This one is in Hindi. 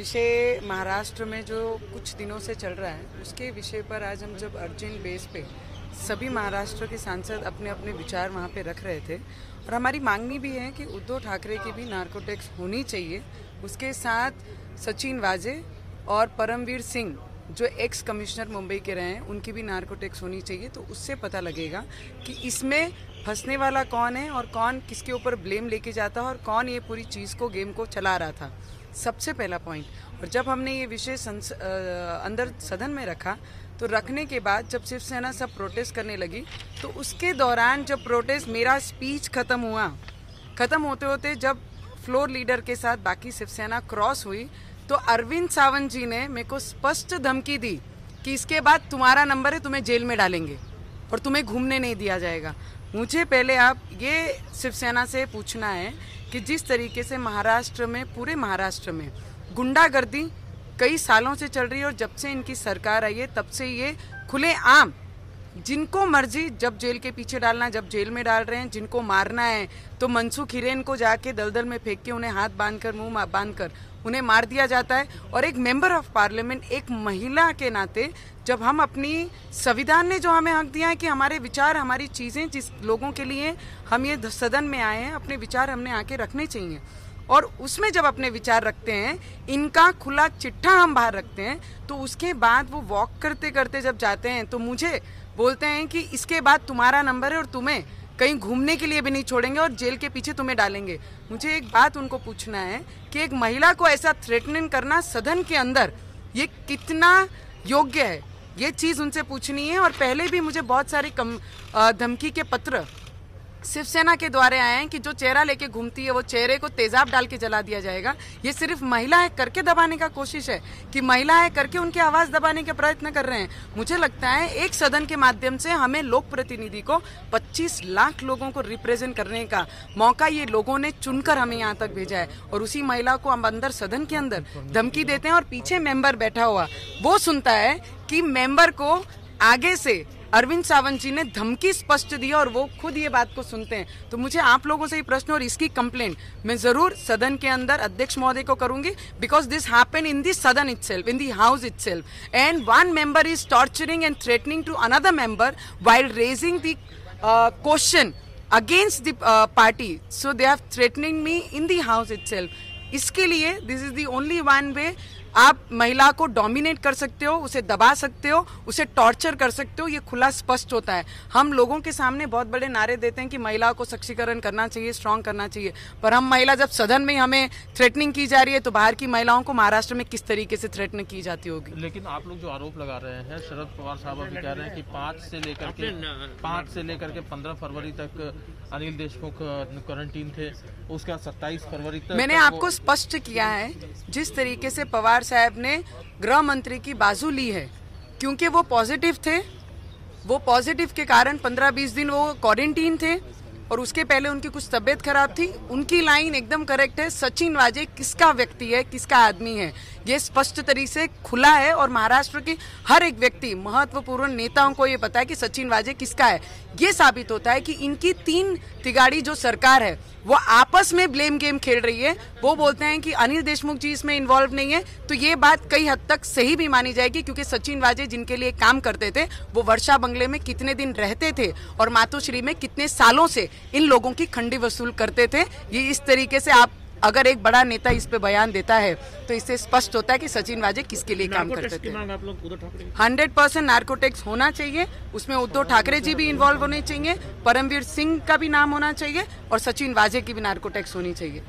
विषय महाराष्ट्र में जो कुछ दिनों से चल रहा है उसके विषय पर आज हम जब अर्जेंट बेस पे सभी महाराष्ट्र के सांसद अपने अपने विचार वहाँ पे रख रहे थे और हमारी मांगनी भी है कि उद्धव ठाकरे की भी नार्को टैक्स होनी चाहिए। उसके साथ सचिन वाजे और परमवीर सिंह जो एक्स कमिश्नर मुंबई के रहे हैं उनकी भी नार्को टैक्स होनी चाहिए। तो उससे पता लगेगा कि इसमें फंसने वाला कौन है और कौन किसके ऊपर ब्लेम लेके जाता है और कौन ये पूरी चीज़ को गेम को चला रहा था। सबसे पहला पॉइंट। और जब हमने ये विषय अंदर सदन में रखा तो रखने के बाद जब शिवसेना सब प्रोटेस्ट करने लगी तो उसके दौरान जब प्रोटेस्ट मेरा स्पीच खत्म होते होते जब फ्लोर लीडर के साथ बाकी शिवसेना क्रॉस हुई तो अरविंद सावंत जी ने मेरे को स्पष्ट धमकी दी कि इसके बाद तुम्हारा नंबर है, तुम्हें जेल में डालेंगे और तुम्हें घूमने नहीं दिया जाएगा। मुझे पहले आप ये शिवसेना से पूछना है कि जिस तरीके से महाराष्ट्र में पूरे महाराष्ट्र में गुंडागर्दी कई सालों से चल रही है और जब से इनकी सरकार आई है तब से ये खुलेआम जिनको मर्जी जब जेल के पीछे डालना जब जेल में डाल रहे हैं। जिनको मारना है तो मनसुख हिरेन को जाके दलदल में फेंक के उन्हें हाथ बांधकर मुंह बांधकर उन्हें मार दिया जाता है। और एक मेंबर ऑफ पार्लियामेंट एक महिला के नाते जब हम अपनी संविधान ने जो हमें हक दिया है कि हमारे विचार हमारी चीज़ें जिस लोगों के लिए हम ये सदन में आए हैं अपने विचार हमने आके रखने चाहिए और उसमें जब अपने विचार रखते हैं इनका खुला चिट्ठा हम बाहर रखते हैं तो उसके बाद वो वॉक करते करते जब जाते हैं तो मुझे बोलते हैं कि इसके बाद तुम्हारा नंबर है और तुम्हें कहीं घूमने के लिए भी नहीं छोड़ेंगे और जेल के पीछे तुम्हें डालेंगे। मुझे एक बात उनको पूछना है कि एक महिला को ऐसा थ्रेटनिंग करना सदन के अंदर ये कितना योग्य है, ये चीज़ उनसे पूछनी है। और पहले भी मुझे बहुत सारे धमकी के पत्र शिवसेना के द्वारा आए हैं कि जो चेहरा लेके घूमती है वो चेहरे को तेजाब डाल के जला दिया जाएगा। ये सिर्फ महिला है करके दबाने का कोशिश है कि महिला है करके उनकी आवाज़ दबाने के प्रयत्न कर रहे हैं। मुझे लगता है एक सदन के माध्यम से हमें लोक प्रतिनिधि को 25 लाख लोगों को रिप्रेजेंट करने का मौका ये लोगों ने चुनकर हमें यहाँ तक भेजा है और उसी महिला को हम अंदर सदन के अंदर धमकी देते हैं और पीछे मेंबर बैठा हुआ वो सुनता है कि मेंबर को आगे से अरविंद सावंत जी ने धमकी स्पष्ट दी और वो खुद ये बात को सुनते हैं। तो मुझे आप लोगों से ही प्रश्न और इसकी कंप्लेंट मैं जरूर सदन के अंदर अध्यक्ष महोदय को करूंगी because this happen in the सदन itself in the house itself and one member is torturing and threatening to another member while raising the question against the party so they are threatening me in the house itself. इसके लिए this is the only one way आप महिला को डोमिनेट कर सकते हो, उसे दबा सकते हो, उसे टॉर्चर कर सकते हो। ये खुला स्पष्ट होता है। हम लोगों के सामने बहुत बड़े नारे देते हैं कि महिला को सशक्तिकरण करना चाहिए, स्ट्रांग करना चाहिए, पर हम महिला जब सदन में हमें थ्रेटनिंग की जा रही है तो बाहर की महिलाओं को महाराष्ट्र में किस तरीके से थ्रेटनिंग की जाती होगी। लेकिन आप लोग जो आरोप लगा रहे हैं शरद पवार साहब अभी कह रहे हैं कि 5 से लेकर के 15 फरवरी तक अनिल देशमुख क्वारंटीन थे, उसका 27 फरवरी तक मैंने आपको स्पष्ट किया है जिस तरीके से पवार साहब ने गृह मंत्री की बाजू ली है क्योंकि वो पॉजिटिव थे। वो पॉजिटिव के कारण 15-20 दिन वो क्वारंटीन थे और उसके पहले उनकी कुछ तबीयत खराब थी। उनकी लाइन एकदम करेक्ट है। सचिन वाजे किसका व्यक्ति है, किसका आदमी है, ये स्पष्ट तरीके से खुला है और महाराष्ट्र की हर एक व्यक्ति महत्वपूर्ण नेताओं को ये पता है कि सचिन वाजे किसका है। ये साबित होता है कि इनकी 3 तिगाड़ी जो सरकार है वो आपस में ब्लेम गेम खेल रही है। वो बोलते हैं कि अनिल देशमुख जी इसमें इन्वॉल्व नहीं है तो ये बात कई हद तक सही भी मानी जाएगी क्योंकि सचिन वाजे जिनके लिए काम करते थे वो वर्षा बंगले में कितने दिन रहते थे और मातोश्री में कितने सालों से इन लोगों की खंडी वसूल करते थे। ये इस तरीके से आप अगर एक बड़ा नेता इस पे बयान देता है तो इससे स्पष्ट होता है कि सचिन वाजे किसके लिए काम करते थे। 100% नार्को टैक्स होना चाहिए। उसमें उद्धव ठाकरे जी भी इन्वॉल्व होने चाहिए, परमवीर सिंह का भी नाम होना चाहिए और सचिन वाजे की भी नार्को टैक्स होनी चाहिए।